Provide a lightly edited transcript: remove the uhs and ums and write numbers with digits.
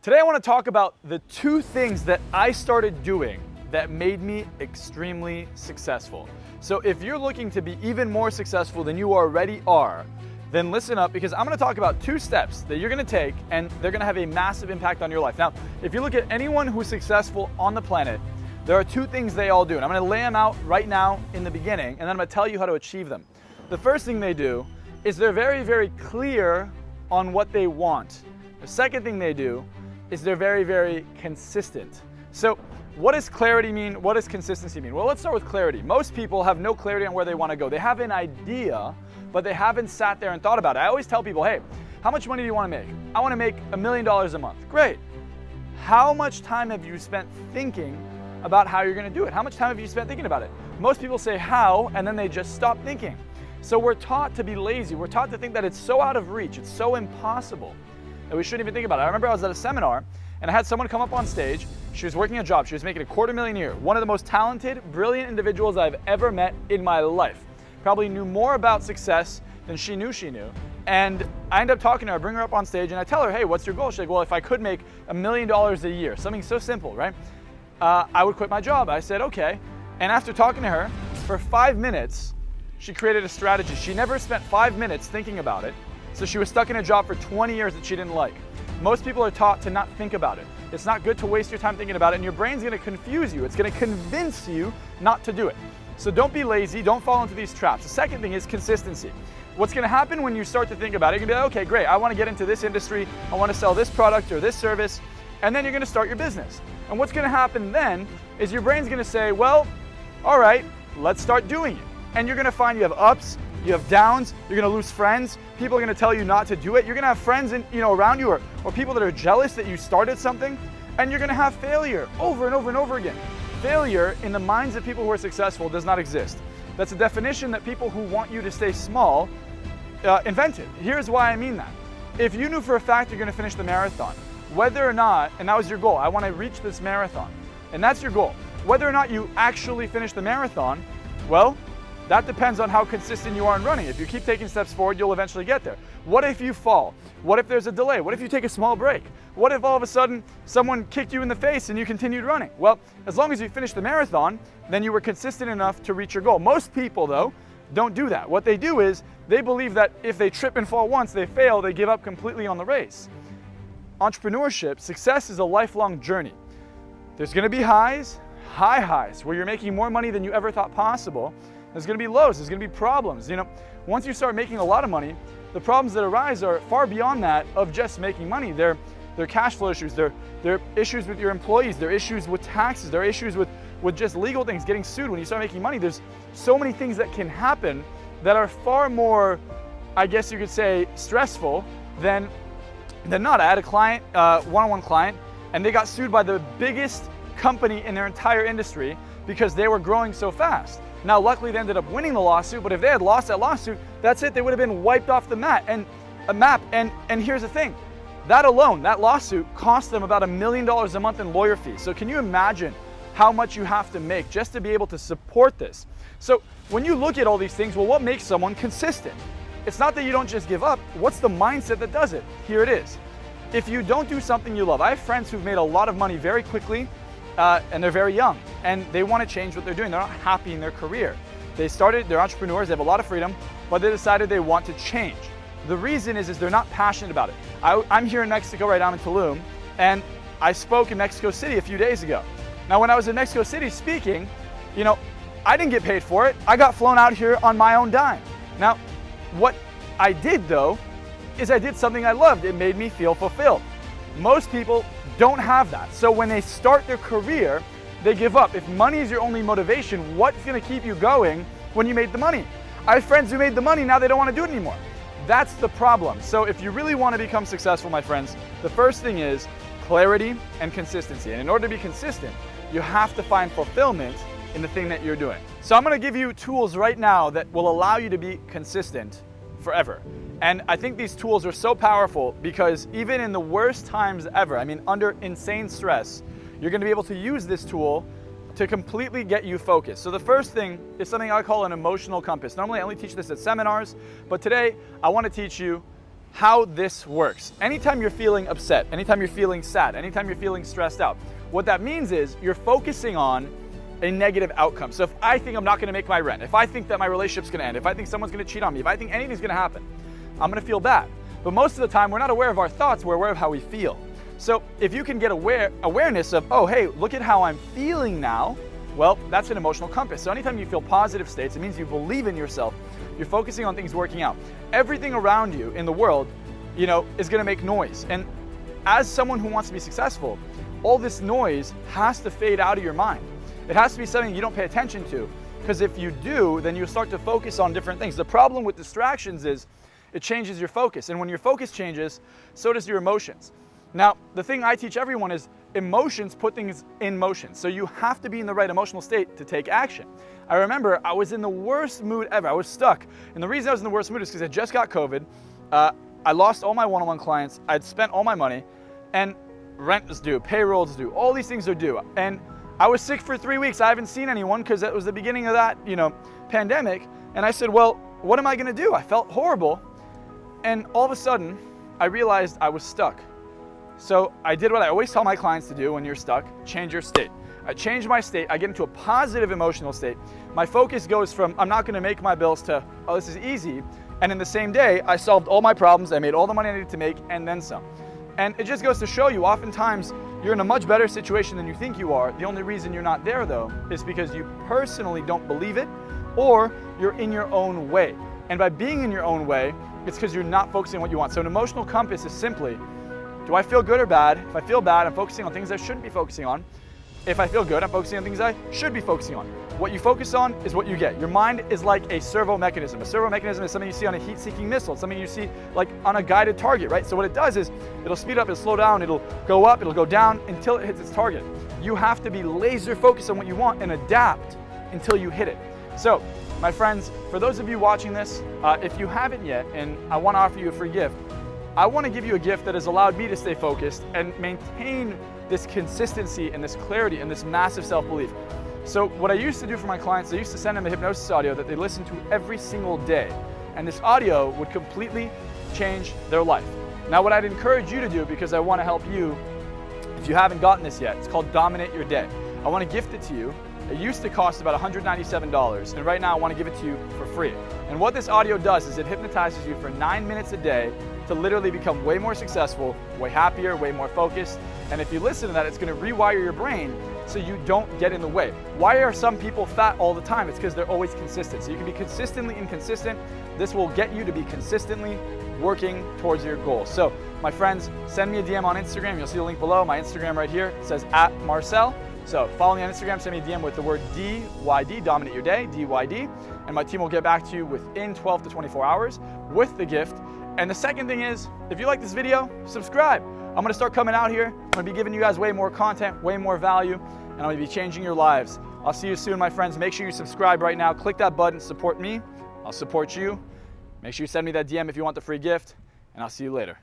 Today I want to talk about the two things that I started doing that made me extremely successful. So if you're looking to be even more successful than you already are, then listen up, because I'm going to talk about two steps that you're going to take and they're going to have a massive impact on your life. Now, if you look at anyone who's successful on the planet, there are two things they all do, and I'm going to lay them out right now in the beginning, and then I'm going to tell you how to achieve them. The first thing they do is they're very, very clear on what they want. The second thing they do is they're very, very consistent. So what does clarity mean? What does consistency mean? Well, let's start with clarity. Most people have no clarity on where they want to go. They have an idea, but they haven't sat there and thought about it. I always tell people, hey, how much money do you want to make? I want to make $1 million a month. Great. How much time have you spent thinking about how you're going to do it? How much time have you spent thinking about it? Most people say how, and then they just stop thinking. So we're taught to be lazy. We're taught to think that it's so out of reach. It's so impossible that we shouldn't even think about it. I remember I was at a seminar and I had someone come up on stage. She was working a job. She was making $250,000 a year. One of the most talented, brilliant individuals I've ever met in my life. Probably knew more about success than she knew she knew. And I end up talking to her, bring her up on stage, and I tell her, hey, what's your goal? She's like, well, if I could make $1 million a year, something so simple, right? I would quit my job. I said, okay. And after talking to her for 5 minutes, she created a strategy. She never spent 5 minutes thinking about it. So she was stuck in a job for 20 years that she didn't like. Most people are taught to not think about it. It's not good to waste your time thinking about it, and your brain's gonna confuse you. It's gonna convince you not to do it. So don't be lazy, don't fall into these traps. The second thing is consistency. What's gonna happen when you start to think about it, you're gonna be like, okay, great, I wanna get into this industry, I wanna sell this product or this service, and then you're gonna start your business. And what's gonna happen then is your brain's gonna say, well, all right, let's start doing it. And you're gonna find you have ups, you have downs, you're gonna lose friends, people are gonna tell you not to do it, you're gonna have friends around you or people that are jealous that you started something, and you're gonna have failure over and over and over again. Failure in the minds of people who are successful does not exist. That's a definition that people who want you to stay small invented. Here's why I mean that. If you knew for a fact you're gonna finish the marathon, whether or not, and that was your goal, I wanna reach this marathon, and that's your goal, whether or not you actually finish the marathon, well, that depends on how consistent you are in running. If you keep taking steps forward, you'll eventually get there. What if you fall? What if there's a delay? What if you take a small break? What if all of a sudden someone kicked you in the face and you continued running? Well, as long as you finish the marathon, then you were consistent enough to reach your goal. Most people, though, don't do that. What they do is they believe that if they trip and fall once, they fail, they give up completely on the race. Entrepreneurship, success is a lifelong journey. There's gonna be highs, high highs, where you're making more money than you ever thought possible. There's gonna be lows, there's gonna be problems. Once you start making a lot of money, the problems that arise are far beyond that of just making money. They're cash flow issues, they're issues with your employees, they're issues with taxes, they're issues with just legal things, getting sued when you start making money. There's so many things that can happen that are far more, I guess you could say, stressful than not. I had a client, one-on-one client, and they got sued by the biggest company in their entire industry because they were growing so fast. Now, luckily, they ended up winning the lawsuit, but if they had lost that lawsuit, that's it. They would have been wiped off the map. And here's the thing. That alone, that lawsuit, cost them about $1 million a month in lawyer fees. So can you imagine how much you have to make just to be able to support this? So when you look at all these things, well, what makes someone consistent? It's not that you don't just give up. What's the mindset that does it? Here it is. If you don't do something you love, I have friends who've made a lot of money very quickly, and they're very young, and they want to change what they're doing. They're not happy in their career. They're entrepreneurs, they have a lot of freedom, but they decided they want to change. The reason is they're not passionate about it. I'm here in Mexico right now, I'm in Tulum, and I spoke in Mexico City a few days ago. Now, when I was in Mexico City speaking, I didn't get paid for it. I got flown out here on my own dime. Now, what I did though, is I did something I loved. It made me feel fulfilled. Most people don't have that. So when they start their career, they give up. If money is your only motivation, what's gonna keep you going when you made the money? I have friends who made the money, now they don't wanna do it anymore. That's the problem. So if you really wanna become successful, my friends, the first thing is clarity and consistency. And in order to be consistent, you have to find fulfillment in the thing that you're doing. So I'm gonna give you tools right now that will allow you to be consistent forever. And I think these tools are so powerful because even in the worst times ever, under insane stress, you're gonna be able to use this tool to completely get you focused. So the first thing is something I call an emotional compass. Normally I only teach this at seminars, but today I wanna teach you how this works. Anytime you're feeling upset, anytime you're feeling sad, anytime you're feeling stressed out, what that means is you're focusing on a negative outcome. So if I think I'm not gonna make my rent, if I think that my relationship's gonna end, if I think someone's gonna cheat on me, if I think anything's gonna happen, I'm gonna feel bad. But most of the time, we're not aware of our thoughts, we're aware of how we feel. So if you can get awareness of, oh, hey, look at how I'm feeling now, well, that's an emotional compass. So anytime you feel positive states, it means you believe in yourself. You're focusing on things working out. Everything around you in the world, is gonna make noise. And as someone who wants to be successful, all this noise has to fade out of your mind. It has to be something you don't pay attention to, because if you do, then you'll start to focus on different things. The problem with distractions is it changes your focus. And when your focus changes, so does your emotions. Now, the thing I teach everyone is emotions put things in motion. So you have to be in the right emotional state to take action. I remember I was in the worst mood ever. I was stuck. And the reason I was in the worst mood is because I just got COVID. I lost all my one-on-one clients. I'd spent all my money, and rent is due, payroll is due, all these things are due. And I was sick for 3 weeks. I haven't seen anyone because it was the beginning of that, pandemic. And I said, well, what am I gonna do? I felt horrible. And all of a sudden, I realized I was stuck. So I did what I always tell my clients to do when you're stuck: change your state. I change my state, I get into a positive emotional state. My focus goes from, I'm not gonna make my bills, to, oh, this is easy. And in the same day, I solved all my problems, I made all the money I needed to make, and then some. And it just goes to show you, oftentimes, you're in a much better situation than you think you are. The only reason you're not there, though, is because you personally don't believe it, or you're in your own way. And by being in your own way, it's because you're not focusing on what you want. So an emotional compass is simply, do I feel good or bad? If I feel bad, I'm focusing on things I shouldn't be focusing on. If I feel good, I'm focusing on things I should be focusing on. What you focus on is what you get. Your mind is like a servo mechanism. A servo mechanism is something you see on a heat-seeking missile, something you see like on a guided target, right? So what it does is it'll speed up, it'll slow down, it'll go up, it'll go down until it hits its target. You have to be laser focused on what you want and adapt until you hit it. So, my friends, for those of you watching this, if you haven't yet, and I want to offer you a free gift, I want to give you a gift that has allowed me to stay focused and maintain this consistency and this clarity and this massive self-belief. So what I used to do for my clients, I used to send them a hypnosis audio that they listen to every single day. And this audio would completely change their life. Now what I'd encourage you to do, because I want to help you, if you haven't gotten this yet, it's called Dominate Your Day. I want to gift it to you. It used to cost about $197, and right now I want to give it to you for free. And what this audio does is it hypnotizes you for 9 minutes a day to literally become way more successful, way happier, way more focused. And if you listen to that, it's going to rewire your brain so you don't get in the way. Why are some people fat all the time? It's because they're always consistent. So you can be consistently inconsistent. This will get you to be consistently working towards your goals. So my friends, send me a DM on Instagram. You'll see the link below. My Instagram right here says @Marczell. So follow me on Instagram, send me a DM with the word DYD, Dominate Your Day, DYD, and my team will get back to you within 12 to 24 hours with the gift. And the second thing is, if you like this video, subscribe. I'm gonna start coming out here. I'm gonna be giving you guys way more content, way more value, and I'm gonna be changing your lives. I'll see you soon, my friends. Make sure you subscribe right now. Click that button, support me. I'll support you. Make sure you send me that DM if you want the free gift, and I'll see you later.